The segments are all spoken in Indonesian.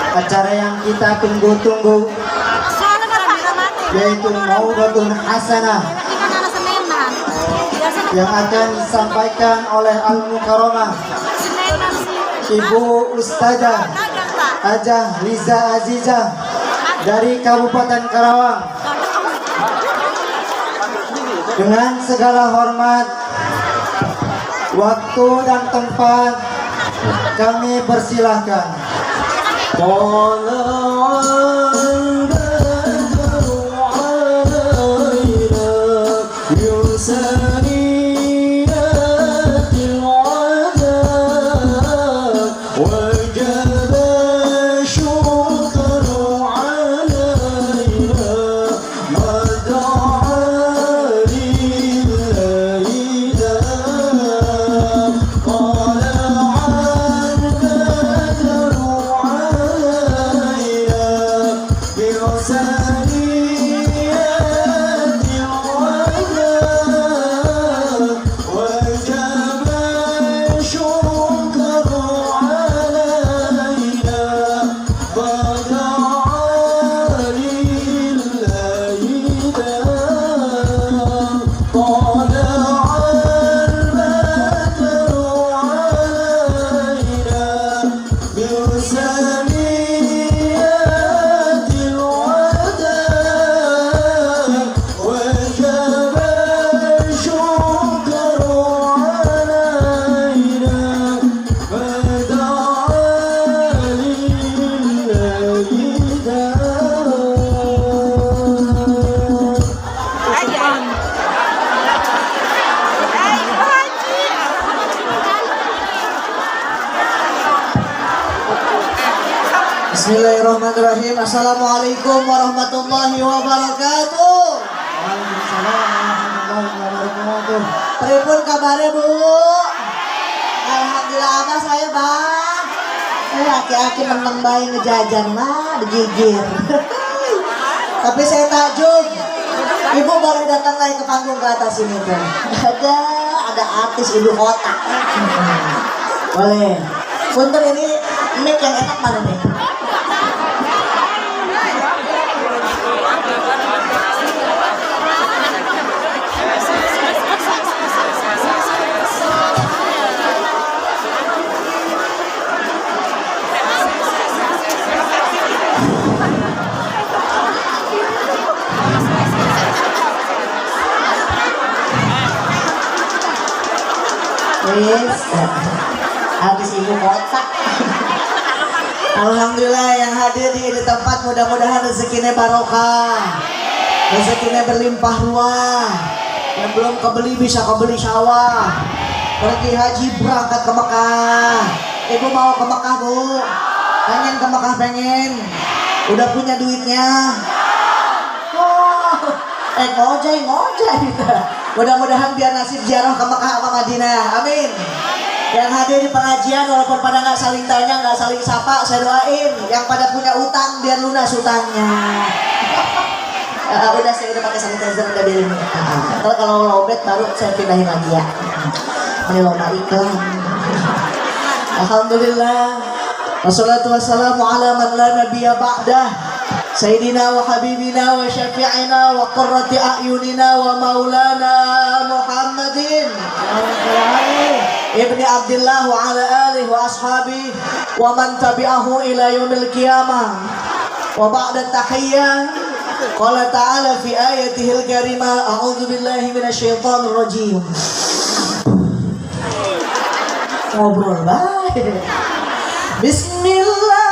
acara yang kita tunggu-tunggu, yaitu Mau'izatun Hasanah yang akan disampaikan oleh Al-Mukarramah Ibu Ustazah Hajah Liza Azizah dari Kabupaten Karawang. Dengan segala hormat, waktu dan tempat kami persilahkan. Bismillahirrahmanirrahim. Assalamualaikum warahmatullahi wabarakatuh. Waalaikumsalam warahmatullahi wabarakatuh. Pripun kabare Bu? Alhamdulillah abah saya bang. Aki-aki meneng bayi ngejajan mah digigir. Tapi saya takjub. Ibu boleh datang lagi ke panggung ke atas ini tuh. Ada artis ibu kota. Boleh. Punten ini mic yang enak mana nih? Yes, habis ibu kota. Alhamdulillah yang hadir di tempat mudah-mudahan rezekinya barokah, rezekinya berlimpah ruah. Yang belum kebeli bisa kebeli sawah. Pergi haji berangkat ke Mekah. Ibu mau ke Mekah Bu? Pengen ke Mekah pengen. Udah punya duitnya? Oh, ngojek. Mudah-mudahan biar nasib ziarah ke Mekah sama Madinah. Amin. Yang hadir di pengajian walaupun pada nggak saling tanya, nggak saling sapa, saya doain. Yang pada punya utang biar lunas utangnya. Udah saya udah pakai sanitizer udah biarin. Kalau lobet baru saya pindahin lagi ya. Ini lomba iklan. Alhamdulillah. Wassalatu wassalamu ala man la nabiyya ba'dah. Sayyidina wa habibina wa syafi'ina wa qurrati a'yunina wa maulana Muhammadin ibni Abdillah wa ala alihi wa ashabihi wa man tabi'ahu ila yaumil qiyamah. Wa ba'da tahiyyah qala ta'ala fi ayatihil karimah a'udzu billahi minasyaitonir rajim. Ngobrol baik. Bismillah.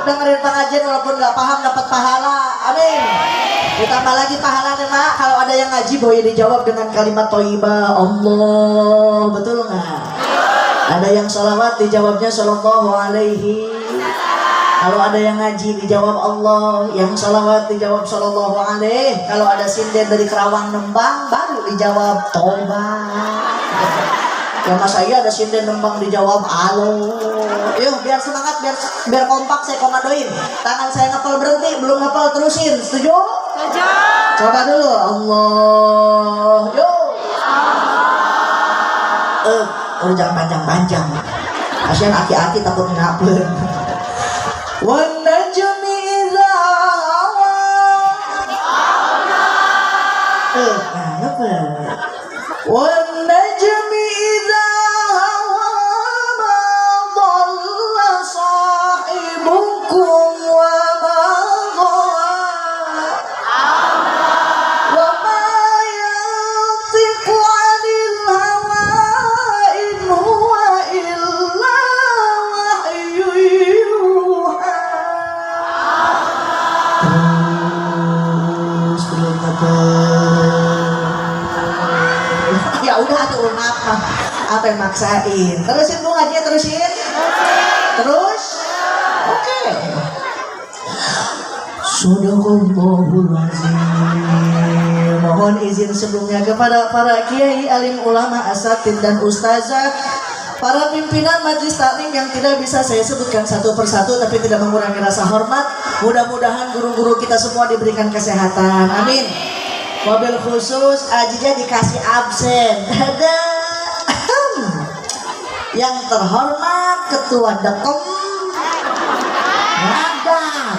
Dengerin pengajian walaupun nggak paham dapat pahala. Amin. Ditambah lagi pahalanya mak. Kalau ada yang ngaji boleh dijawab dengan kalimat thayyibah Allah. Betul nggak? Ada yang sholawat dijawabnya sallallahu alaihi. Kalau ada yang ngaji dijawab Allah. Yang sholawat dijawab sallallahu alaihi. Kalau ada sinden dari Kerawang nembang baru dijawab tobat. Ya mas saya ada sinden nembang dijawab alo. Yuk biar semangat, biar kompak saya komandoin. Tangan saya ngepel berhenti, belum ngepel terusin. Setuju? Coba dulu Allah. Yo. Udah jangan panjang-panjang. Kasihan aki-aki takut ngapun. Wan najmi idza hawa. Apa? Wan najmi idza hawa ma dhalla sahibukum wa ma ghawa. Wa ma yantiqu 'anil hawa in huwa illa wahyu yuha. Terus belum ya udah tuh apa yang maksain. Terusin Bu ngaji, terusin. Terus oke. Sadaqallahul azim. Mohon izin sebelumnya kepada para kiai, alim ulama, asatid dan ustazah, para pimpinan majelis taklim yang tidak bisa saya sebutkan satu persatu tapi tidak mengurangi rasa hormat. Mudah-mudahan guru-guru kita semua diberikan kesehatan. Amin. Mobil khusus Ajija dikasih absen. Ada yang terhormat Ketua Dekem Radang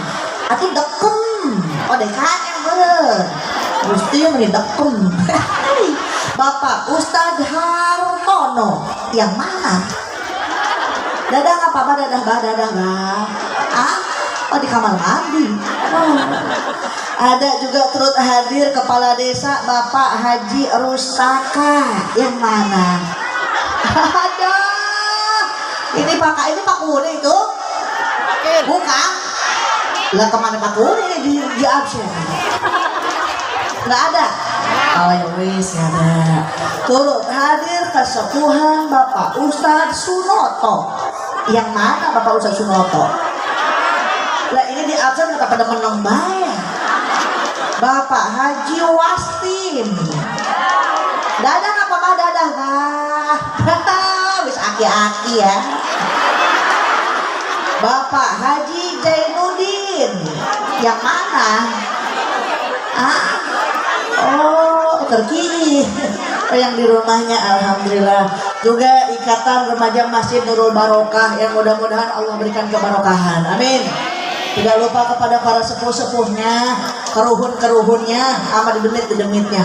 atau Dekem. Oh DKM yang bener. Mesti yang Dekem. Bapak Ustadz Hartono yang mana? Dadah nggak apa-apa, dadah nggak? Oh di kamar mandi. Ada juga turut hadir Kepala Desa Bapak Haji Rustaka yang mana? Ada. Ini Pak Kuni itu? Bukan. Lah kemana Pak Kuni di absen? Nggak ada. Oh ya wis ada. Turut hadir kesepuhan Bapak Ustadz Sunoto. Yang mana Bapak Ustadz Sunoto? Lah ini di absen nggak pada menang bayar. Bapak Haji Wastin. Dadah nggak apa-apa, dadah nggak? Wis aki-aki ya. Bapak Haji Jainuddin. Yang mana? Oh terkini. Yang di rumahnya alhamdulillah. Juga Ikatan Remaja Masjid Nurul Barokah yang mudah-mudahan Allah berikan kebarokahan. Amin. Tidak lupa kepada para sepuh-sepuhnya, keruhun-keruhunnya, sama demit-demitnya.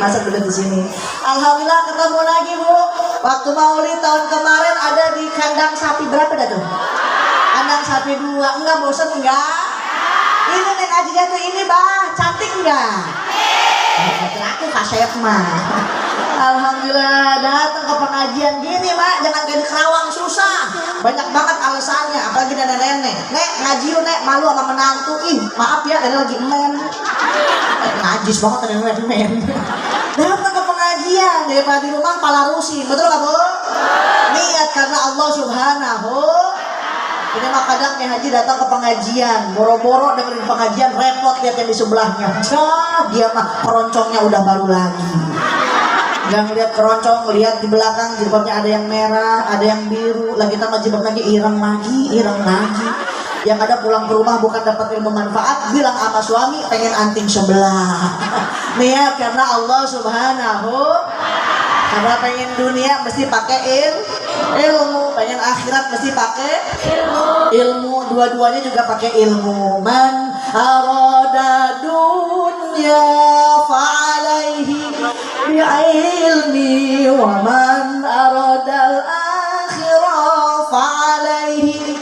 Masa demit di sini. Alhamdulillah ketemu lagi Bu. Waktu Maulid tahun kemarin ada di kandang sapi berapa dah tuh? Kandang sapi 2. Enggak bosan enggak? Ini Neng Ajija tuh ini bah, cantik enggak? Aku kasep mah. Alhamdulillah datang ke pengajian gini Mak, jangan kayak di Kerawang susah. Banyak banget alasannya, apalagi nenek-nenek. Nek ngaji lu Nek, malu sama menantu. Ih maaf ya, nenek lagi men. Najis banget nenek men. Datang ke pengajian daripada di rumah pala rusi, betul gak Bu? Niat karena Allah Subhanahu. Ini mah kadang Nyai Haji datang ke pengajian, boro-boro dengerin pengajian, repot lihat yang di sebelahnya. Dia mah keroncongnya udah baru lagi. Gak ngeliat keroncong, lihat di belakang jilbabnya ada yang merah, ada yang biru. Lagi tambah jilbab lagi, ireng lagi. Yang ada pulang ke rumah bukan dapat ilmu manfaat, bilang sama suami pengen anting sebelah. Niat karena Allah Subhanahu. Karena pengen dunia mesti pakai ilmu, pengen akhirat mesti pakai ilmu. Dua-duanya juga pakai ilmu. Man arada dunya fa'alaihi bi'ilmi wa man aradal akhirah fa'alaihi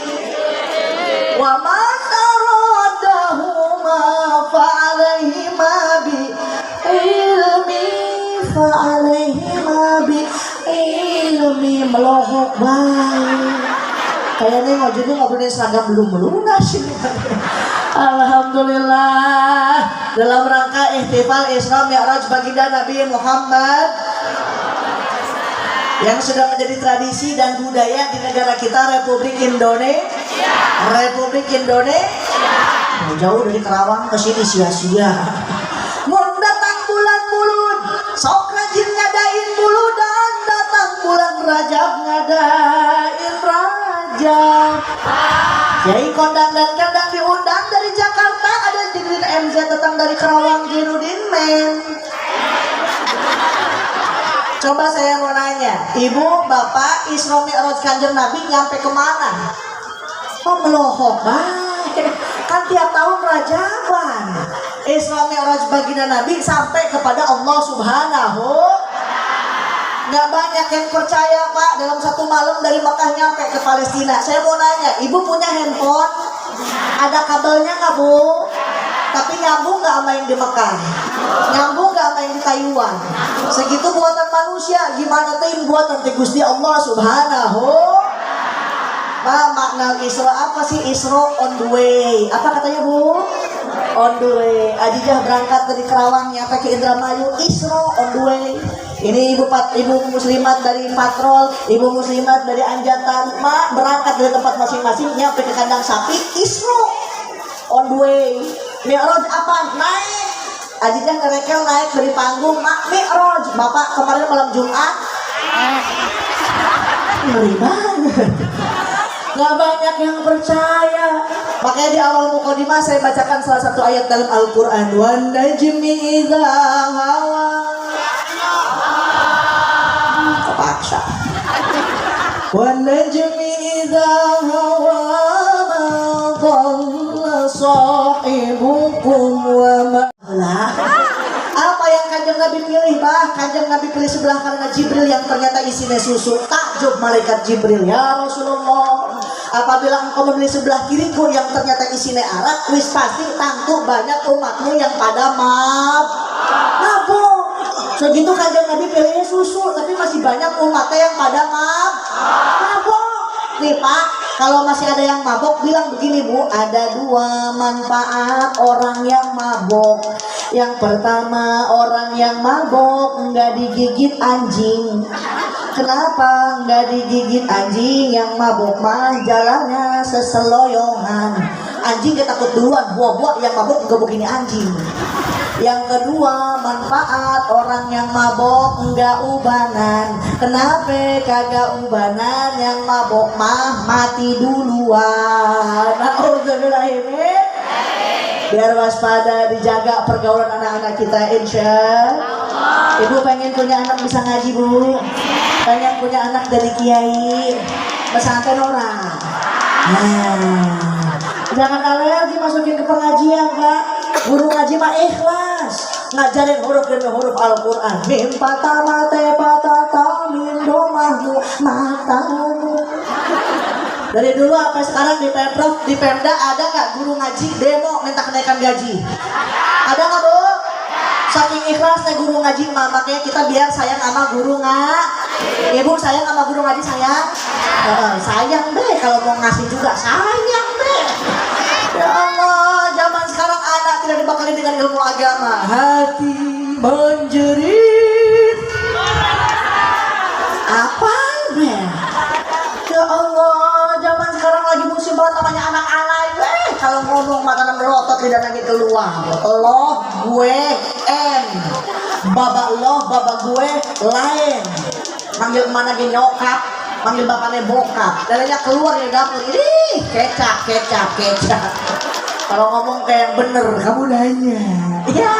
wa man aradahuma fa'alaihi ma bi'ilmi fa'alaihima bi'ilmi. Melohok baik. Kayaknya ngajunya nggak boleh seragam belum lunas ini. Alhamdulillah. Dalam rangka ihtifal Isra Mi'raj baginda Nabi Muhammad yang sudah menjadi tradisi dan budaya di negara kita Republik Indonesia. Jauh dari Kerawang ke sini sia-sia. Mun datang bulan Mulud, sok rajin ngadain Mulud, dan datang bulan Rajab ngadain Rajab. Kiai kondang dan kandang diundang dari Jakarta, ada MZ datang dari Kerawang Jinudin men. Coba saya mau nanya, ibu, bapak, Isra Mi'raj Kanjeng Nabi nyampe kemana? Oh melohok baik. Kan tiap tahun Rajaban Isra Mi'raj baginda Nabi sampai kepada Allah Subhanahu. Nggak banyak yang percaya Pak, dalam satu malam dari Mekah nyampe ke Palestina. Saya mau nanya, ibu punya handphone? Ada kabelnya nggak Bu? Tapi nyambung nggak sama yang di Mekah? Nyambung nggak sama yang di Taiwan? Segitu buatan manusia, gimana tuh buatan Gusti Allah Subhanahu. Makna Isra apa sih? Isra on the way. Apa katanya Bu? On the way. Ajijah berangkat dari Kerawang nyampe ke Indramayu. Isra on the way. Ini ibu muslimat dari patrol, ibu muslimat dari Anjatan, mak berangkat dari tempat masing-masing nyampe ke kandang sapi. Isra on the way. Mi'raj apa? Naik. Ajijah ngerekel naik dari panggung, mak Mi'raj. Bapak kemarin malam Jumat. Ngeri banget. Gak banyak yang percaya. Makanya di awal mukadimah saya bacakan salah satu ayat dalam Al-Quran. Wan najmi idza hawa. Kepaksa. Wan najmi idza hawa ma dhalla sahibukum wa ma. Apa yang Kanjeng Nabi pilih bah? Kanjeng Nabi pilih sebelah kanan Jibril yang ternyata isinya susu. Takjub malaikat Jibril, ya Rasulullah, apabila engkau memilih sebelah kiriku yang ternyata isinya arak, wis pasti tangtu banyak umatmu yang pada mabuk. Segitu Kanjeng Nabi pilihnya susu, tapi masih banyak umatnya yang pada mabuk. Nih Pak, kalau masih ada yang mabuk, bilang begini Bu, ada dua manfaat orang yang mabuk. Yang pertama, orang yang mabuk enggak digigit anjing. Kenapa enggak digigit anjing? Yang mabuk mah jalannya seseloyongan. Anjing dia takut duluan, buah-buah yang mabuk enggak begini anjing. Yang kedua, manfaat orang yang mabok enggak ubanan. Kenapa kagak ubanan? Yang mabok mah mati duluan. Nauzubillahimin. Biar waspada, dijaga pergaulan anak-anak kita, insya Allah. Ibu pengen punya anak bisa ngaji Bu? Pengen punya anak dari kiai pesantren orang? Nah, jangan alergi masukin ke pengajian Kak. Guru ngaji mah ikhlas, ngajarin huruf demi huruf Al-Quran. Mim patah mate patah tamin domahmu matamu. Dari dulu sampai sekarang di Pemprov, di Pemda ada nggak guru ngaji demo minta kenaikan gaji? Ada nggak Bu? Saking ikhlasnya guru ngaji mah, makanya kita biar sayang sama guru nggak. Ibu sayang sama guru ngaji sayang? Sayang deh, kalau mau ngasih juga sayang deh. Ya Allah, zaman sekarang anak tidak dibekali dengan ilmu agama. Hati menjerit. Apa deh? Ya Allah, zaman sekarang lagi musim banget namanya anak alay. Kalau ngomong makanan melotot lidah lagi keluar. Loh gue N, baba lo baba gue lain. Manggil mana lagi nyokap, manggil bapaknya bokap. Dadanya keluar dari dapur. Ih, kecap. Kalau ngomong kayak yang bener, kamu nanya. Ya.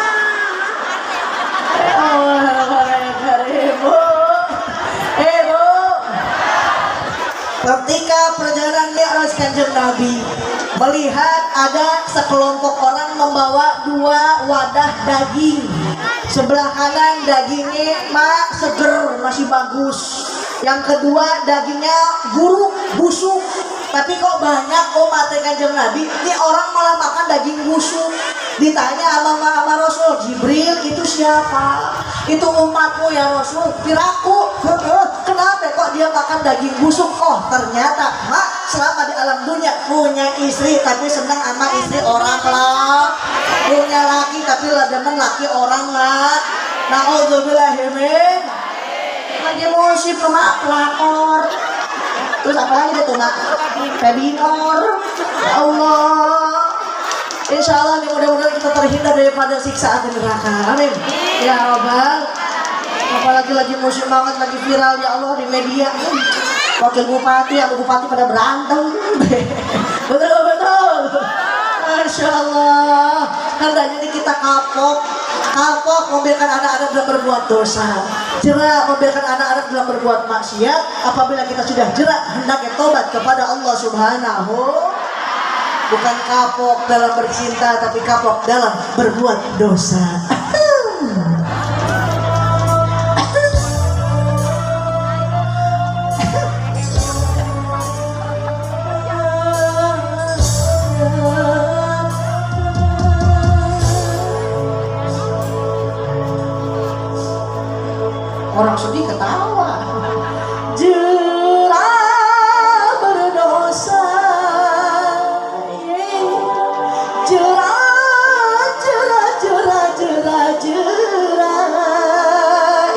Ketika perjalanan Mi'raj Kanjeng Nabi melihat ada sekelompok orang membawa dua wadah daging. Sebelah kanan dagingnya seger, masih bagus. Yang kedua dagingnya buruk, busuk. Tapi kok banyak umat Kanjeng Nabi, ini orang malah makan daging busuk. Ditanya sama Rasul, Jibril itu siapa? Itu umatmu ya Rasul. Piraku, kenapa kok dia makan daging busuk? Oh ternyata selama di alam dunia punya istri tapi senang sama istri orang lah. Punya laki tapi demen laki orang lah. Nauzubillahimin. Lagi musib sama pelakor. Terus apa lagi deh tuh nak? Webinar. Ya Allah. Insya Allah nih mudah-mudahan kita terhindar daripada siksa api neraka. Amin. Ya Rabbal. Apalagi lagi musim banget, lagi viral ya Allah di media. Wakil bupati, sama bupati pada berantem. Betul. Masya Allah. Hendaknya ini kita kapok membiarkan anak-anak dalam berbuat dosa, jerak membiarkan anak-anak dalam berbuat maksiat. Apabila kita sudah jerak, hendaknya tobat kepada Allah Subhanahu. Bukan kapok dalam bercinta, tapi kapok dalam berbuat dosa. Orang sedih ketawa. Jerah berdosa, jerah.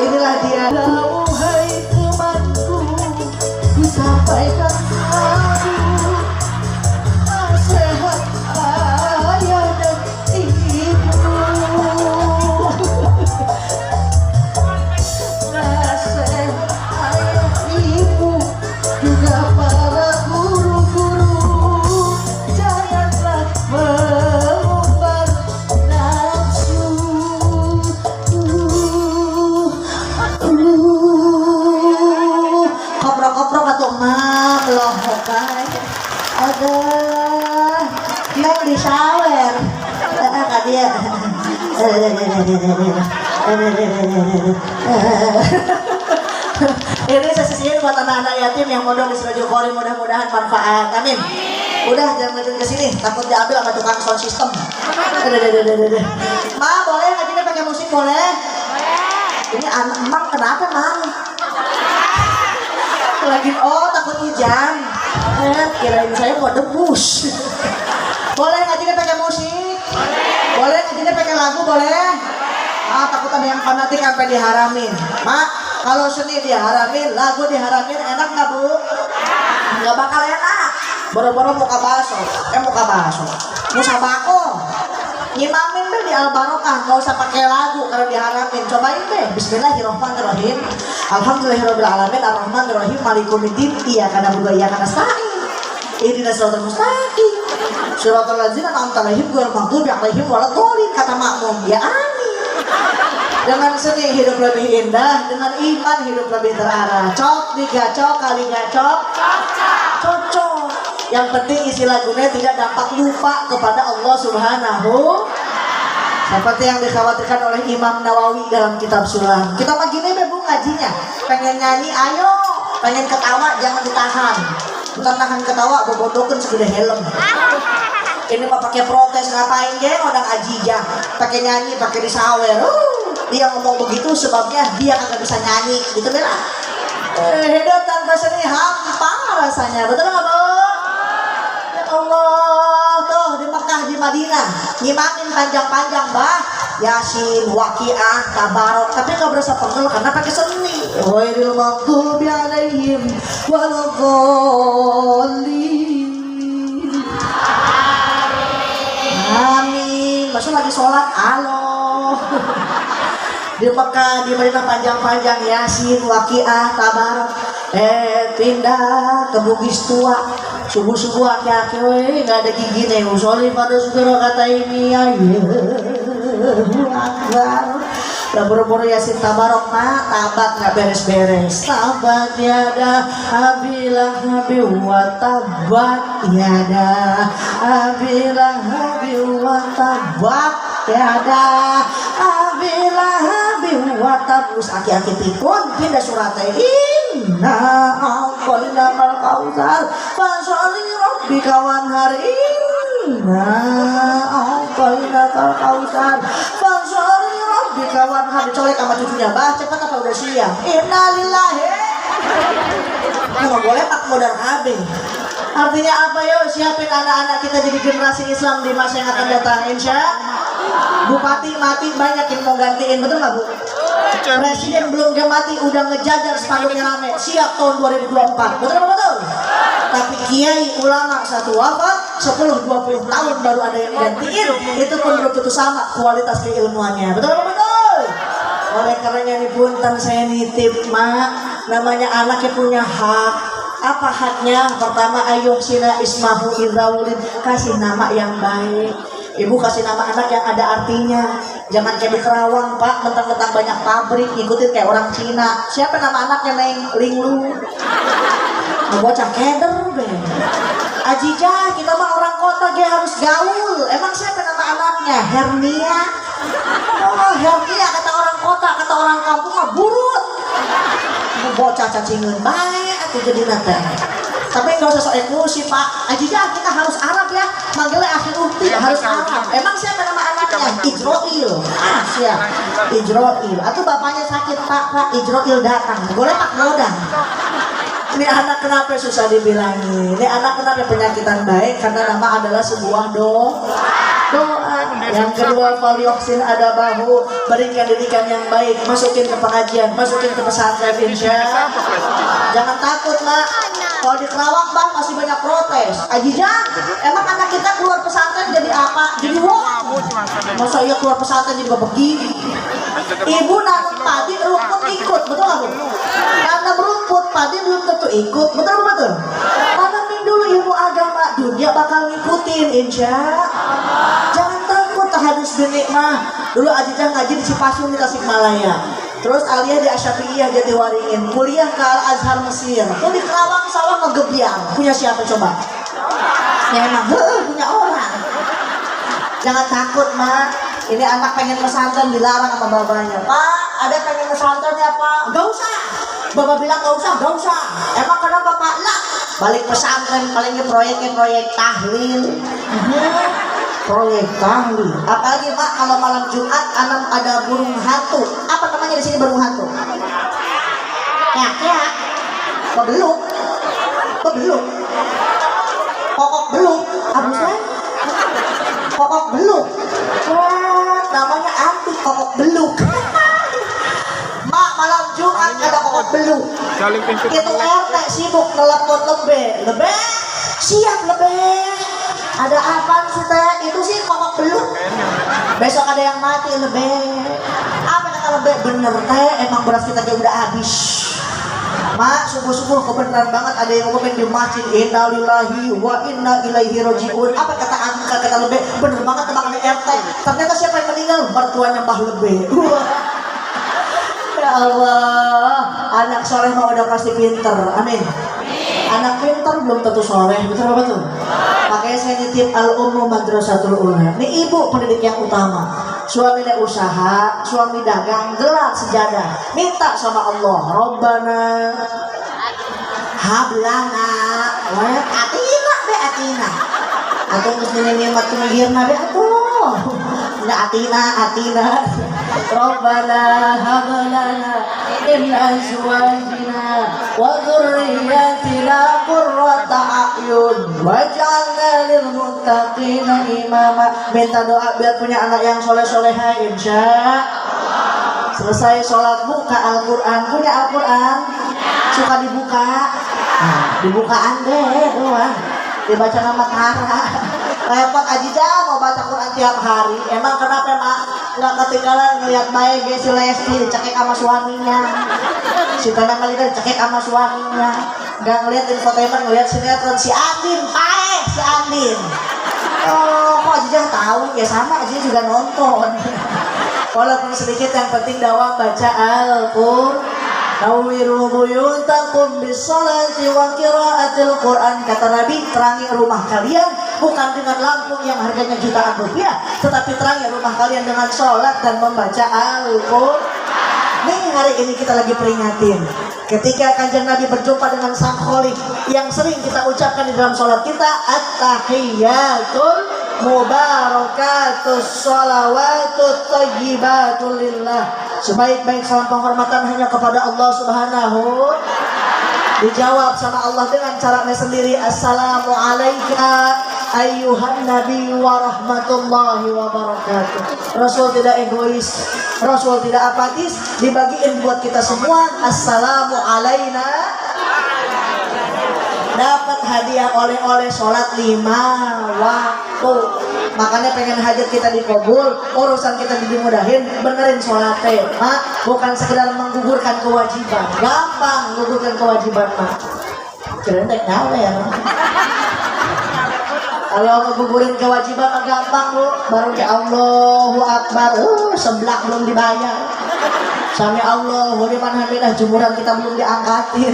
Inilah dia. Wahai temanku, ku sampaikan kamu nasihat ayah dan ibu. Juga para guru-guru, janganlah mengumbar nafsu. Koprok-koprok atau mak loh kai. Ada neng di shower. Kak dia. Ini sesisihin buat anak-anak yatim yang modal di Sirajul Qorim, mudah-mudahan manfaat. Amin. Udah jangan ngajin ke sini, takut diambil sama tukang sound system. Ma, boleh ngajinya pakai musik boleh? Ini anak emang kenapa mang? Lagi takut hujan. Kirain saya mau debus. Boleh ngajinya pakai musik? Boleh ngajinya pakai lagu boleh? Takut ada yang fanatik sampai diharamin. Mak, kalau seni diharamin, lagu diharamin, enak nggak bu? Nggak bakal enak. Boro-boro muka bakso, musabako. Nyimamin deh di Al-Barokah, nggak usah pakai lagu kalau diharamin. Cobain deh. Bismillahirrahmanirrahim. Alhamdulillahirobbilalamin. Ar-Rahmanirrahim. Malikumiddin. Iyyaka na'budu wa iyyaka nasta'in. Ihdinas siratal mustaqim. Shiratal ladzina an'amta 'alaihim ghairil maghdubi 'alaihim waladdallin. Kata makmum, ya amin. Dengan seni hidup lebih indah, dengan iman hidup lebih terarah. Cok digacok kali gacok, cocok. Yang penting isi lagunya tidak dampak lupa kepada Allah Subhanahu. Seperti yang dikhawatirkan oleh Imam Nawawi dalam kitab Sulam. Kita pagi ini bebu ngajinya, pengen nyanyi ayo, pengen ketawa jangan ditahan. Bukan tahan ketawa, bobodokan segede helm. Ini mah pakai protes ngapain ge, odang ajijah, pakai nyanyi, pakai disawer. Dia ngomong begitu sebabnya dia kagak bisa nyanyi, gitu bela. Hidup tanpa seni hampa rasanya, betul nggak bu? Ya Allah, tuh di Mekah di Madinah, nyimamin panjang-panjang bah, Yasin, Waqiah, Tabarok, tapi nggak berasa pegel karena pakai seni. Ghairil maghdubi 'alaihim waladdallin. Amin. Masuk lagi sholat, halo. Di Mekah, di Madinah panjang-panjang Yasin, Waqiah, Tabarok. Pindah ke Bugis tua. Subuh-subuh aki-aki we nggak ada gigi nih. Usolli pada saudara kata ini Akbar. Udah buru-buru Yasin Tabarok mah tabat nggak beres-beres. Tabat tiada abilah habi wa tabat tiada abilah habi wa tabat tiada abilah habi wa tabat. Terus aki-aki pikun pindah suratnya inna a'tayna kal kautsar fasholli rabbika wanhar inna a'tayna kal kautsar fasholli rabbika wanhar. Dicolek sama cucunya, bah cepat apa udah siap? Innalillahi. Nggak boleh pak modal habis. Artinya apa yo? Siapin anak-anak kita jadi generasi Islam di masa yang akan datang, insya. Bupati mati banyak yang mau gantiin, betul nggak bu? Presiden belum mati udah ngejajar spanduknya rame, siap tahun 2024, betul nggak betul? Tapi kiai ulama satu wafat 10-20 tahun baru ada yang gantiin, itu pun belum tentu sama kualitas keilmuannya, betul nggak betul? Oleh karenanya nih punten saya nitip mak, namanya anaknya punya hak. Apa haknya? Pertama, ayuh sina ismahu idzaulid, kasih nama yang baik. Ibu kasih nama anak yang ada artinya. Jangan kayak di Kerawang, Pak, mentang-mentang banyak pabrik, ikutin kayak orang Cina. Siapa nama anaknya, Neng? Linglu. Bocah keder, deh. Ajijah, kita mah orang kota, dia harus gaul. Emang siapa nama anaknya? Hernia. Oh, Hernia kata orang kota, kata orang kampung mah burut. Bocah cacingan baik atau jadi nate. Tapi nggak usah sok eksklusif, Pak. Ajijah, kita harus Arab ya. Manggilnya akhir ukti harus Arab. Emang siapa nama anaknya? Ijroil. Ah, siap. Ijroil. Atau bapaknya sakit, Pak Ijroil datang. Boleh Pak Godang. Ini anak kenapa susah dibilangin? Ini anak kenapa penyakitan baik? Karena nama adalah sebuah doa. Yang kedua, falioksin ada bahu, berikan didikan yang baik, masukin ke pengajian, masukin ke pesantren, insya. Jangan takut, Mak. Kalau di Kerawang, Bang, masih banyak protes. Ajijah, emang anak kita keluar pesantren jadi apa? Jadi wong. Masa iya keluar pesantren jadi bebegi? Ibu nanam padi, rumput ikut, betul nggak, Bu? Nanam rumput, padi belum tentu ikut, betul? Tanamin dulu ilmu agama, dunia bakal ngikutin, insya. Jangan takut tahadus benik mah. Dulu Ajijah ngaji di Cipasung di Tasikmalaya. Terus Alia di Asyafi'iyah jadi waringin. Kuliah ke Al-Azhar Mesir. Tuh di Kerawang sawah ngegebiang. Punya siapa coba? Ya emang punya orang. Jangan takut, Mak. Ini anak pengen pesantren dilarang sama babanya. Pak, ada pengen pesantrennya, Pak? Gak usah. Bapak bilang gak usah. Emang kenapa, Pak? Lah, balik pesantren palingnya proyek tahlil. Proyek tahlil. Apalagi, Pak, kalau malam Jumat ada burung hantu. Apa namanya di sini burung hantu? Keak. Bebeluk. Kokok beluk. Abusnya? Kokok beluk. Wah, namanya anti kokok beluk. Mak, malam Jumat ada kokok beluk. Itu RT sibuk telepon lebe. Siap lebe. Ada apaan sih teh? Itu sih kokok beluk. Besok ada yang mati lebe. Apa kata lebe? Bener teh, emang beras kita kayak udah habis. Mak, subuh-subuh kebenaran banget ada yang ngomongin di masjid, inna lillahi wa inna ilaihi raji'un. Apa kata angka, kata lebe? Bener banget teman RT. Ternyata siapa yang meninggal? Mertuanya Mbah Lebe. Ya Allah, anak soleh mau udah pasti pinter, amin. Anak pinter belum tentu soleh, betul? Makanya saya nitip al-ummu madrasatul ula. Ini ibu pendidik yang utama. Suaminya usaha, suami dagang, gelar sejadah. Minta sama Allah, Rabbana hablana wa atina. Atau muslimin nikmat kemahirna be atuh. Atina. Rabbana hablana min azwajina wa dhurriyyatina qurrata a'yun waj'alna lil muttaqina imama. Minta doa biar punya anak yang soleh-soleha, insya. Selesai sholat buka Al-Quran. Punya Al-Quran? Suka dibuka? Nah, dibukaan deh, dibaca nama Tara. Repot Ajijah mau baca Quran tiap hari. Emang kenapa, Mak? Nggak ketinggalan ngeliat baik si Lesti dicekek sama suaminya, si Tana Malida dicekek sama suaminya. Nggak ngeliat infotainment, ngeliat sinetron si Andin. Oh, kok Ajijah tahu? Ya sama, Ajijah juga nonton. Walaupun sedikit, yang penting dakwah baca Al-Quran. Nawiru buyutakum bisolati wa qiraatil Quran. Kata Nabi, terangi rumah kalian bukan dengan lampu yang harganya jutaan rupiah, tetapi terangi rumah kalian dengan sholat dan membaca Al-Quran. Nih, hari ini kita lagi peringatin ketika Kanjeng Nabi berjumpa dengan Sang Khalik yang sering kita ucapkan di dalam sholat kita, at-tahiyyatul mubarakatus sholawatut thayyibatul lillah. Sebaik-baik salam penghormatan hanya kepada Allah Subhanahu. Dijawab sama Allah dengan caranya sendiri. Assalamu alayka ayyuhan nabi wa rahmatullahi wa barakatuh. Rasul tidak egois, Rasul tidak apatis, dibagiin buat kita semua. Assalamu alayna. Dapat hadiah oleh-oleh sholat 5 waktu. Makanya pengen hajat kita dikabul, urusan kita dimudahin, benerin sholatnya, Mak. Bukan sekedar menggugurkan kewajiban. Gampang menggugurkan kewajiban, Mak. Kerentek nyawer. Kalau ngegugurin kewajiban mah gampang bu, baru di Allahu Akbar, seblak belum dibayar. Sami Allah, bagaimana hamidah jumuran kita belum diangkatin.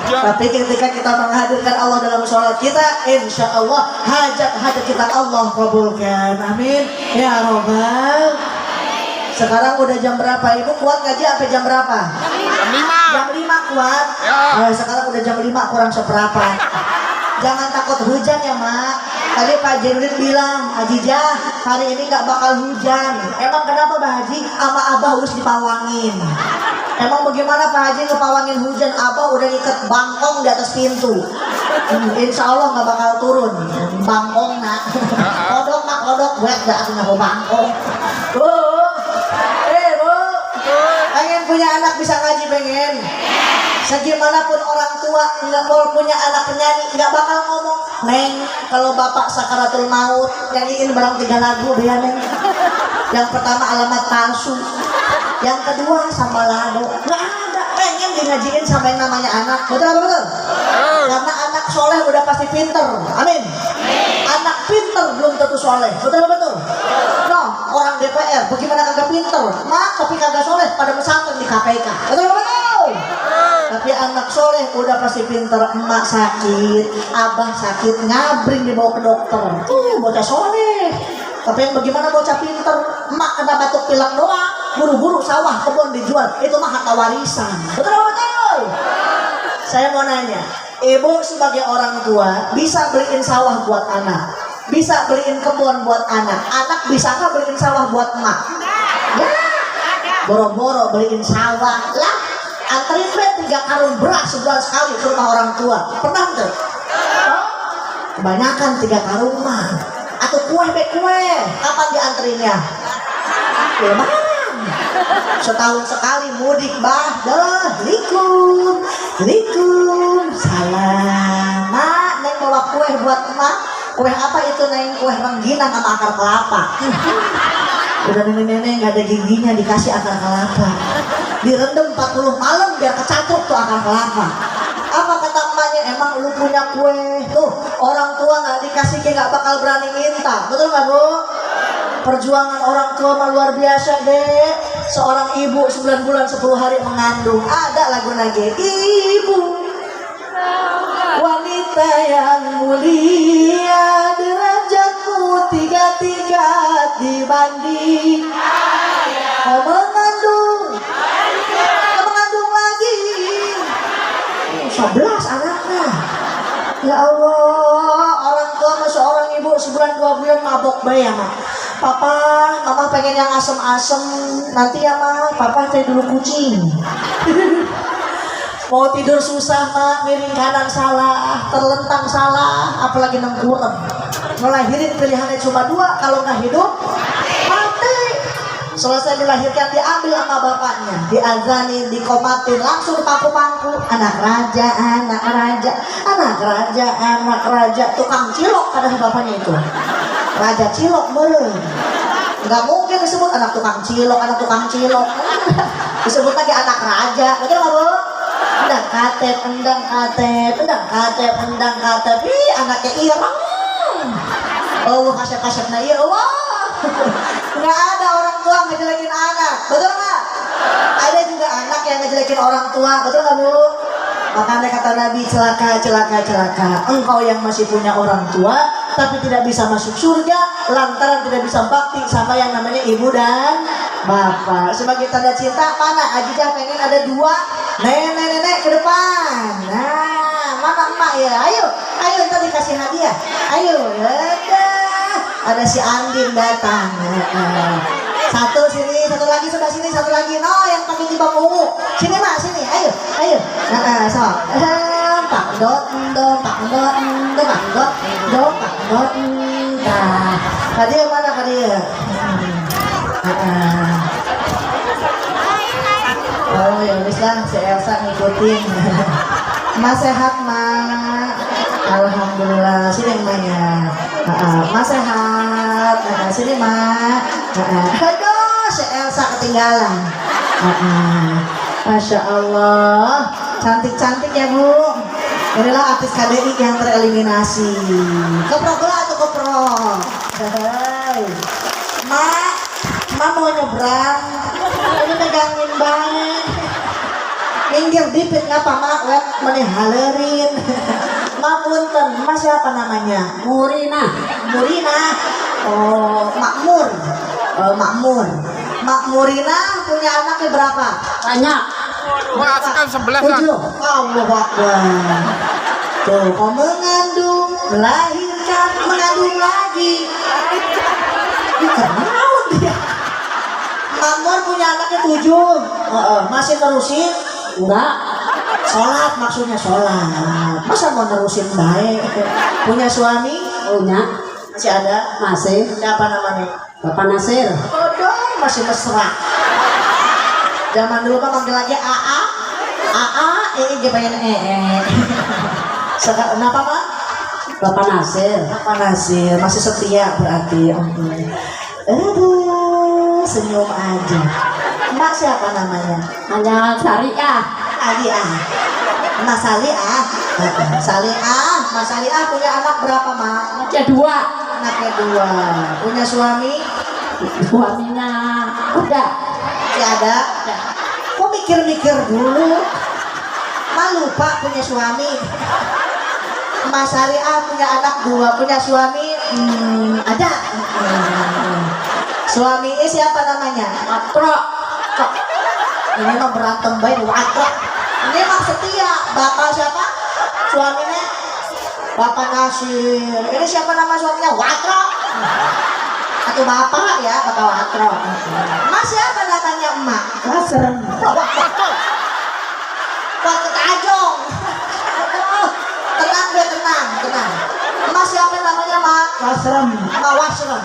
Tapi ketika kita menghadirkan Allah dalam sholat kita, insya Allah hajat-hajat kita Allah kabulkan. Amin. Ya Rabbal. Sekarang udah jam berapa? Ibu kuat ngaji sampai jam berapa? Jam 5 kuat? Ya. Sekarang udah jam 5 kurang seperempat. Jangan takut hujan ya mak. Tadi Pak Jenudin bilang, Haji Jah, hari ini gak bakal hujan. Emang kenapa Pak Haji? Ama Abah harus dipawangin. Emang bagaimana Pak Haji ngepawangin hujan? Abah udah ngikat bangkong di atas pintu. Insya Allah gak bakal turun. Bangkong nak. Kodok nak kodok. Buat gak aku ngaku bangkong. Bu, bu. Pengen punya anak bisa ngaji pengen. Segimanapun orang tua nggak mau punya anak penyanyi nggak bakal ngomong Neng kalau bapak sakaratul maut nyanyiin barang 3 lagu ya Neng. Yang pertama alamat palsu, yang kedua sama lado, nggak ada. Pengen di ngajiin sama yang namanya anak, betul apa betul? Karena anak soleh udah pasti pinter, amin. Anak pinter belum tentu soleh, betul apa betul? No, orang DPR bagaimana kagak pinter, mak tapi kagak soleh pada pesantren di KPK, betul apa betul? Tapi anak soleh udah pasti pinter. Emak sakit, abah sakit, ngabring dibawa ke dokter. Bocah soleh. Tapi yang bagaimana bocah pinter? Emak kena batuk pilek doang, buru-buru sawah kebun dijual. Itu mah harta warisan. Betul? Saya mau nanya, ibu sebagai orang tua bisa beliin sawah buat anak, bisa beliin kebun buat anak. Anak bisa nggak beliin sawah buat emak? Ya, boro-boro beliin sawah lah. Anterin 3 karung beras sebulan sekali ke rumah orang tua. Pernah tuh? Kebanyakan 3 karung mah. Atau kue. Kapan dianterinnya? Lebaran. Setahun sekali mudik bah. Likum. Salam. Mak, Neng bawa kue buat emak. Kue apa itu Neng? Kue rengginang sama akar kelapa. Udah nenek-nenek gak ada giginya dikasih akar kelapa. Direndam 40 malam biar kecatruk tuh akar kelapa. Apa kata emaknya? Emang lu punya kue? Tuh orang tua gak dikasih gak bakal berani minta. Betul gak bu? Perjuangan orang tua mah luar biasa deh. Seorang ibu 9 bulan 10 hari mengandung. Ada lagu lagi. Ibu wanita yang mulia, derajatmu 3 dibanding kau mengandung lagi 11 anaknya. Ya Allah, orang tua sama seorang ibu sebulan 2 bulan mabok bayi ya mak. Papa, mama pengen yang asem-asem. Nanti ya mak, papa cari dulu kucing. Mau tidur susah mak, miring kanan salah, terlentang salah, apalagi nengkurem. Melahirin pilihannya cuma 2, kalau nggak hidup mati. Selesai dilahirkan diambil sama bapaknya, diazanin, dikomatin, langsung pangku-pangku. Anak raja, tukang cilok kata bapaknya itu. Raja cilok meren. Nggak mungkin disebut anak tukang cilok. Disebut lagi anak raja, betul nggak bu? Endang katep. Ih, anaknya ireng. Oh, kasep-kasep na iya. Wah. Nggak ada orang tua ngejelekin anak. Betul nggak? Ada juga anak yang ngejelekin orang tua. Betul nggak bu? Makanya kata Nabi, celaka. Engkau yang masih punya orang tua tapi tidak bisa masuk surga lantaran tidak bisa bakti sama yang namanya ibu dan bapak. Sebagai tanda cinta, mana Ajijah pengen ada 2 nenek ke depan. Nah, mana emak ya? Ayo ntar dikasih hadiah. Ayo, ada si Andin datang. Satu sini, satu lagi sebelah sini, satu lagi. No, yang pakai jilbab ungu. Sini mak, sini. Ayo. So. Pak dot. Nah, hadiah mana hadiah? Oh ya wis lah, si Elsa ngikutin. Mas sehat mak? Alhamdulillah. Sini emaknya. Mas sehat. Sini mak. Aduh, si Elsa ketinggalan. Masya Allah, cantik-cantik ya bu. Inilah artis KDI yang tereliminasi. Keprok lah tuh keprok. Hai. Ma mau nyebrang. Ini megangin baik. Minggir dikit ngapa mak wet menehalerin. Ma punten, ma siapa namanya? Murina. Murina. Oh, Makmur. Makmur. Makmurina punya anaknya berapa? Banyak. Masukkan 11 an. 7. Allah Akbar. Tuh, kau mengandung, melahirkan, mengandung lagi. Kenapa dia? Makmur punya anaknya 7. Masih terusin? Enggak. Sholat maksudnya sholat. Masa mau nerusin baik? Punya suami? Punya. Masih ada? Masih. Siapa namanya? Bapak Nasir. Bodoh, masih mesra. Zaman dulu mah manggil lagi AA. AA, pengen Sekarang kenapa Pak? Bapak Nasir. Bapak Nasir masih setia berarti. Aduh, senyum aja. Mbak siapa namanya? Hanya Syariah. Aliah. Mas Saliah. Mas Saliah punya anak berapa, Mak? Anaknya 2. Anaknya 2. Punya suami? Suaminya udah. Masih ada? Kok mikir-mikir dulu? Ma lupa punya suami. Mas Saliah punya anak 2, punya suami ada. Suaminya siapa namanya? Atro. Ini mah berantem baik Watra. Ini mah setia. Bapak siapa? Suaminya? Bapak Nasir. Ini siapa nama suaminya? Watra. Atau bapak ya, Bapak Watra. Mas siapa namanya emak? Nasir. Watra Tajong. Tenang deh, tenang. Mas siapa namanya, Mak? Wasrem. Mawasrem.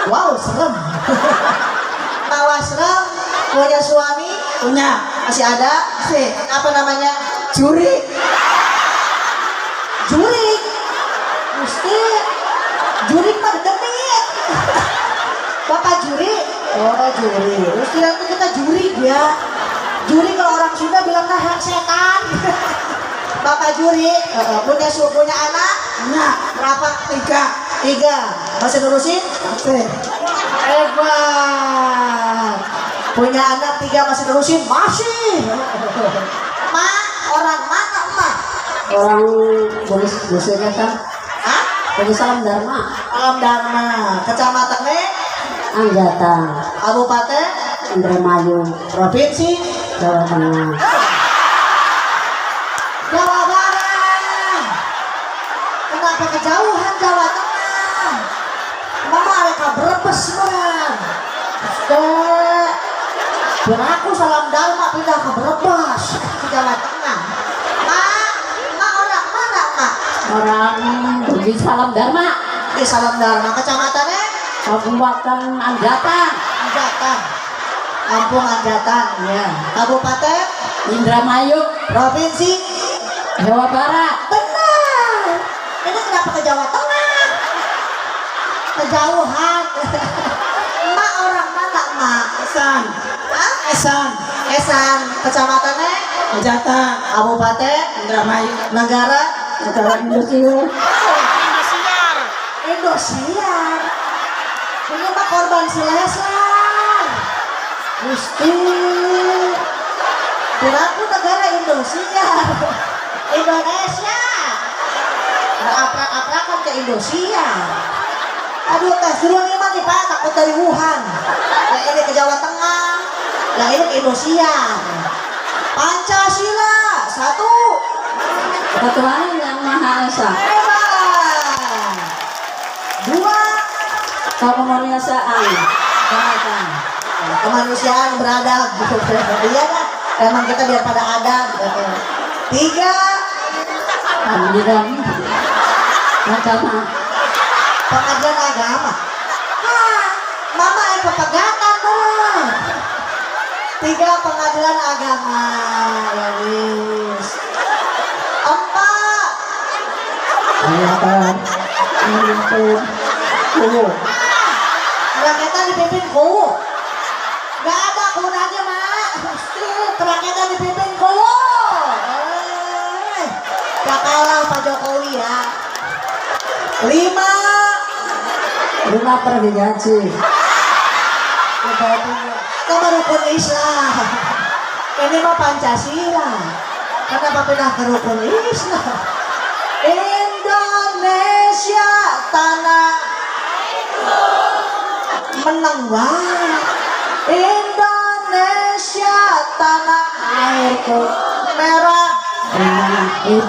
Wow, serem. Mawasrem punya suami? Punya. Masih ada? Masih. Apa namanya? Juri. Jurik. Mesti jurik mah demit. Bapak juri. Oh, juri. Terus kira itu kita juri ya. Juri kalau orang Sunda bilang nah setan. Bapak juri punya anak? Punya. Berapa? 3. Masih nurusin? Masih. Hebat. Punya anak 3 masih terusin? Masih. Ma, orang mana emak? Orang Bolisnya kan. Hah? Boli Salam Dharma. Alam Dharma. Kecamatannya? Anggata. Kabupaten? Indramayu. Provinsi? Jawa Tengah. Jawa Barat. Kenapa kejauhan Jawa Tengah? Mama mereka Brebes man. Aku Salam Dharma pindah ke Brebes ke Jawa Tengah. Ma orang mana Ma? Orang Boli Salam Dharma. Di Salam Dharma kecamatannya? Kabupaten Anggata. Anggatan. Kampung Anggatan ya. Kabupaten? Indramayu. Provinsi? Jawa Barat. Benar. Ini kenapa ke Jawa Tengah? Kejauhan. Mak orang mana Mak? Esan. Hah? Esan. Esan. Kecamatannya? Anggata. Kabupaten? Indramayu. Negara? Negara Indonesia. Indosiar. Indosiar. Ini mah korban selesai. Gusti. Kiraku negara Indosiar. Indonesia. Aprak-aprakan ke Indosiar. Aduh tes dulu nih mah nih Pak, takut dari Wuhan. Yang ini ke Jawa Tengah. Yang ini ke Indosiar. Pancasila 1. Ketuaan yang Maha Esa. Hebat. 2. Kemanusiaan. Bahkan. Kemanusiaan beradab. Iya kan? Emang kita biar pada adab. 3. Pengadilan agama. Pengadilan agama. Hah, mama yang pepegatan dong. 3. Pengadilan agama. Ya wis. 4. Kelihatan. Memimpin. Kubu. Kerakyatan dipimpin kuwu. Gak ada gunanya mak. Kerakyatan dipimpin kuwu. Gak kalah Pak Jokowi ya. 5. pergi gaji. Kamu rukun Islam. Ini mah Pancasila. Kenapa pindah ke rukun Islam? Indonesia tanah menang banget. Indonesia tanah airku merah. 5. 5.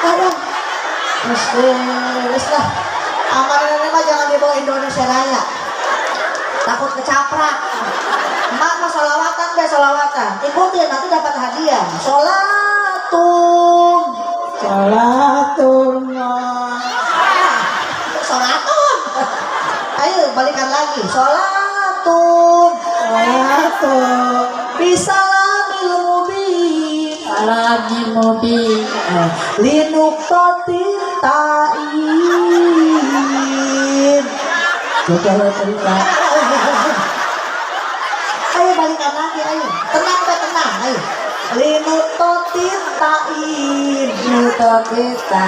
Aduh. Wes lah. Amaran ini mah jangan dibawa Indonesia Raya. Takut kecaprak. Emak mah solawatan deh, solawatan. Ikutin nanti dapat hadiah. Sholatun. Sholatun. Ayo balikan lagi. Sholatun. Bisalamil mubin. Lagi mobil. Linuktotin ta'in. Juga cerita. Ayo balikan lagi, ayo. Tenang deh, tenang, ayo. Linuktotin ta'in. Nuto kita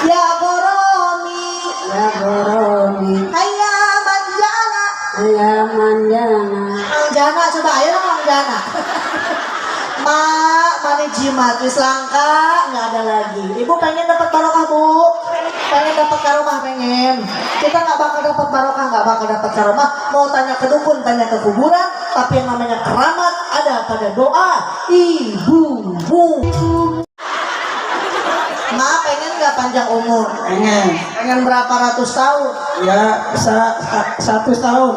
Ya boromi. ya goromi. Hayya manjana. Ya manjana. Manjana, coba ayo dong manjana. Mani jimat, wis langka, nggak ada lagi. Ibu pengen dapat barokah bu, pengen dapat karomah pengen. Kita nggak bakal dapat barokah, nggak bakal dapat karomah. Mau tanya ke dukun, tanya ke kuburan, tapi yang namanya keramat ada pada doa ibu. Ma pengen nggak panjang umur? Pengen berapa ratus tahun? Ya, 100 tahun.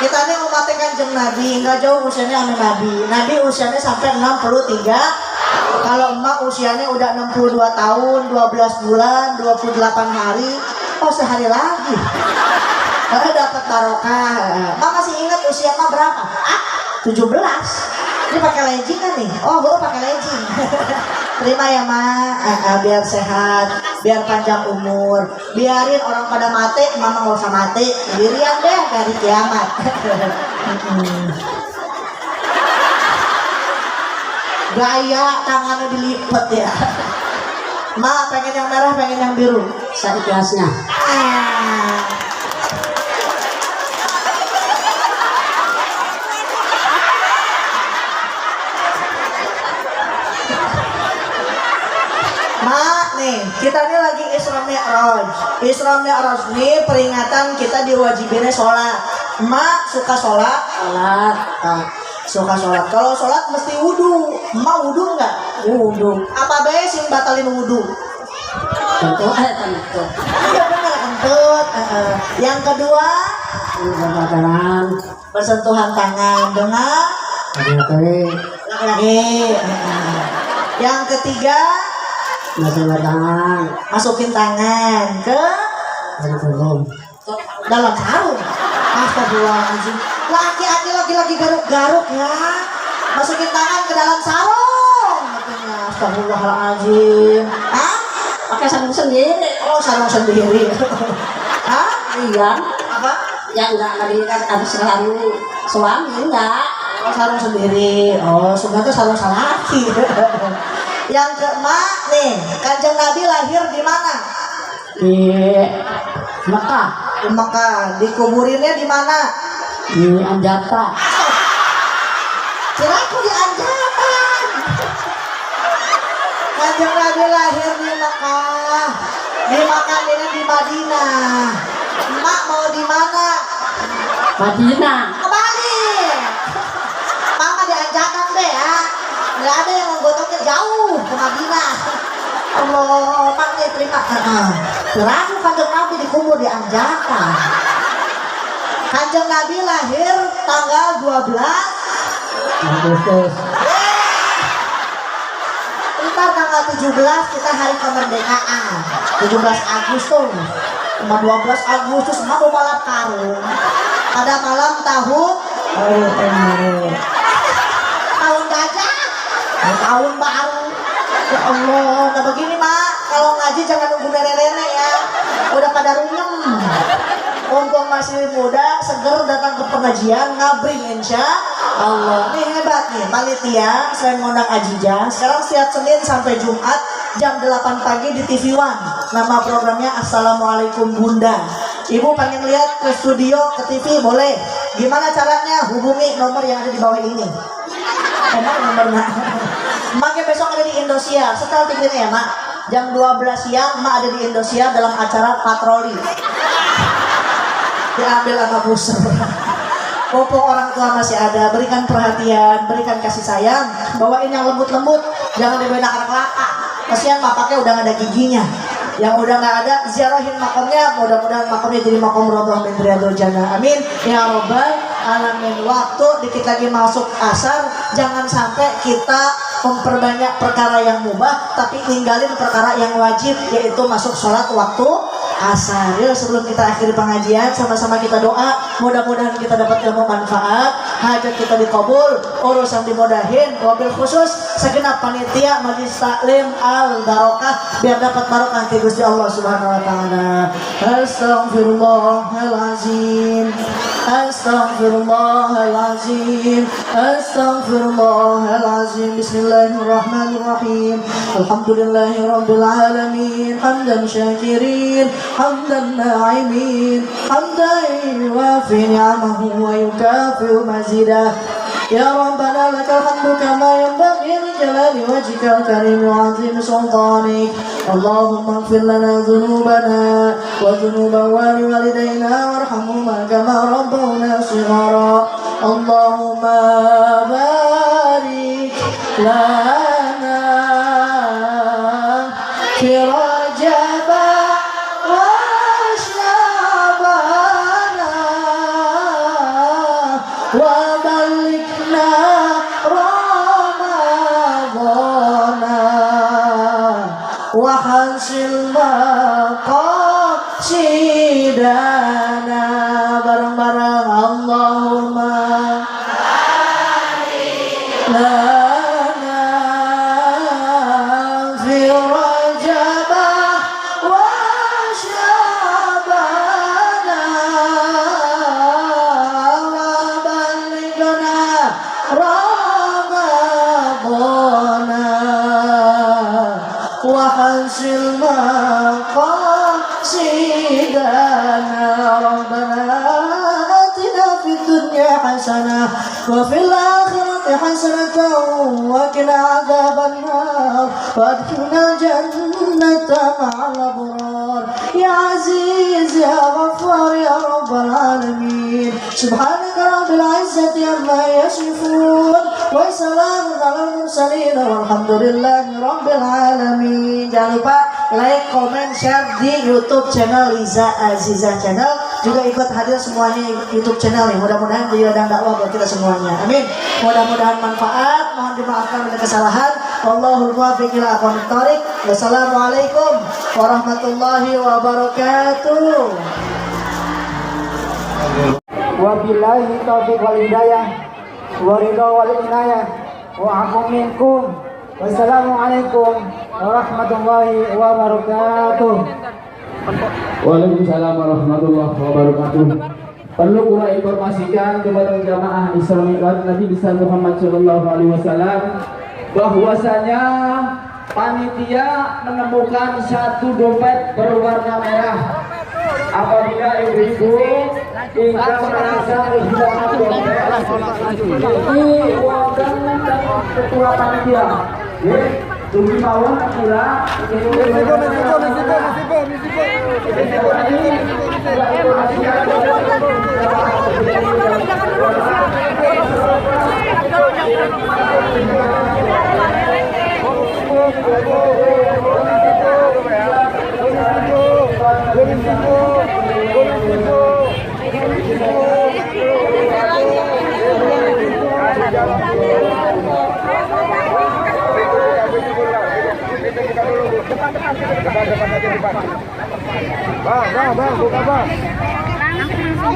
Kita ini umatnya Kanjeng Nabi, nggak jauh usianya sama Nabi. Nabi usianya sampai 63. Kalau emak usianya udah 62 tahun, 12 bulan, 28 hari. Oh sehari lagi. Karena dapat barokah. Mak masih ingat usia emak berapa? 17. Ini pakai legging kan nih? Oh baru pakai legging. Terima ya mak, biar sehat, biar panjang umur, biarin orang pada mati, mama nggak usah mati, sendirian deh dari kiamat. Gaya tangannya dilipat ya. Ma pengen yang merah, pengen yang biru. Seikhlasnya. Mak nih, kita ini lagi Isra Mi'raj. Isra Mi'raj nih peringatan kita diwajibinnya sholat. Mak suka sholat? Sholat. Suka sholat. Kalau sholat mesti wudhu. Mak wudhu nggak? Wudhu. Apa be sing batalin wudhu? Tentu tentu. Iya benar kentut. Yang kedua Bakaran. bersentuhan tangan dengan laki-laki. Yang ketiga Masih bertangan. masukin tangan ke Belum. dalam sarung. Astagfirullahaladzim. Laki-laki garuk-garuk ya. Masukin tangan ke dalam sarung. Katanya astagfirullahaladzim. Hah? Pakai sarung sendiri. Oh sarung sendiri. Hah? Iya. Apa? Ya enggak lagi kan harus sarung suami enggak. Oh sarung sendiri. Oh sebenarnya sarung laki. Yang keempat nih, Kanjeng Nabi lahir di mana? Di Mekah. Di Mekah. Dikuburinnya di mana? Di Anjata. Kiraku di Anjatan. Kanjeng Nabi lahir di Mekah. Di Mekah ini di Madinah. Mak mau di mana? Madinah. Kembali. Mama di Anjatan deh ya. Nggak ada yang menggotoknya jauh ke Madinah. Allah, mak nih terima. Kiraku Kanjeng Nabi dikubur di Anjatan. Kanjeng Nabi lahir tanggal 12 Agustus. Ntar tanggal 17 kita hari kemerdekaan 17 Agustus cuma 12 Agustus mau balap karung pada malam tahun gajah tahun baru. Ya Allah, nah begini mak, kalau ngaji jangan nunggu nenek-nenek ya, udah pada runyem. Mumpung masih muda, seger datang ke pengajian, ngabring insya Allah, nih hebat nih panitia. Selain ngundang Ajija, sekarang setiap Senin sampai Jumat jam 8 pagi di TV One. Nama programnya Assalamualaikum Bunda. Ibu pengen lihat ke studio, ke TV boleh. Gimana caranya? Hubungi nomor yang ada di bawah ini. Nomornya. Maknya besok ada di Indosiar. Setel TV-nya ya mak. Jam 12 siang mak ada di Indosiar dalam acara patroli. Diambil sama busur. Mumpung orang tua masih ada, berikan perhatian, berikan kasih sayang, bawain yang lembut-lembut, jangan dibawain anak-anak. Kasihan bapaknya udah gak ada giginya. Yang udah gak ada, ziarahin makomnya, mudah-mudahan makomnya jadi makom rodoh min riyadul jannah. Amin ya robbal alamin. Waktu dikit lagi masuk asar, jangan sampai kita memperbanyak perkara yang mubah tapi ninggalin perkara yang wajib, yaitu masuk sholat waktu asar. Yuk sebelum kita akhiri pengajian, sama-sama kita doa, mudah-mudahan kita dapat ilmu manfaat, hajat kita dikabul, urusan dimudahin, wabil khusus segenap panitia Majlis Taklim Al Barokah biar dapat barokah di Gusti Allah Subhanahu wa taala. Astaghfirullahalazim. Astaghfirullahalazim. Astaghfirullahalazim. Bismillahirrahmanirrahim. Alhamdulillahirabbil alamin. Hamdan syakirin, hamdan na'imin, hamdan yuwafi ni'amahu wa yukafi'u mazidah. Ya Rabbana lakal hamdu kama yanbaghi li jalali wajhikal karim wa 'azimi sultanik. Allahumma ighfir lana dhunubana wa dhunuba walidayna warhamhuma kama rabbawna shighara. Allahumma barik lana fi Rajab wa Sya'bana wa wahasil maqasidana. Bareng-bareng Allahumma lana fi Rajab wa Sya'bana wa balighna Ramadana wahasil maqasidana. Rabbana atina fid dunya hasanah wa fil akhirati hasanatan wa qina adzabannar wa adkhilna jannata ma'al abrar ya aziz ya ghaffar ya rabbal alamin. Subhanaka rabbil izzati amma yasifun wa salamun alal mursalin walhamdulillahi rabbil alamin. Jangan lupa like, comment, share di YouTube channel Liza Aziza Channel. Juga ikut hadir semuanya YouTube channel nih. Mudah-mudahan jadi ladang dakwah buat kita semuanya. Amin. Mudah-mudahan manfaat. Mohon dimaafkan ada kesalahan. Wallahul muwaffiq ila aqwamit thoriq. Wassalamualaikum warahmatullahi wabarakatuh. Wabillahi taufiq wal hidayah wa ridha wal inayah wa afu minkum. Wassalamualaikum warahmatullahi wabarakatuh. Waalaikumsalam warahmatullahi wabarakatuh. Perlu kula informasikan kepada jamaah Islami Nabi besar Muhammad Shallallahu Alaihi Wasallam bahwasanya panitia menemukan satu dompet berwarna merah. Apabila ibu-ibu ingin merasa kehilangan dompet, ini uangkan ketua panitia. Tunggu bawah kira Bang, buka bang. Langsung.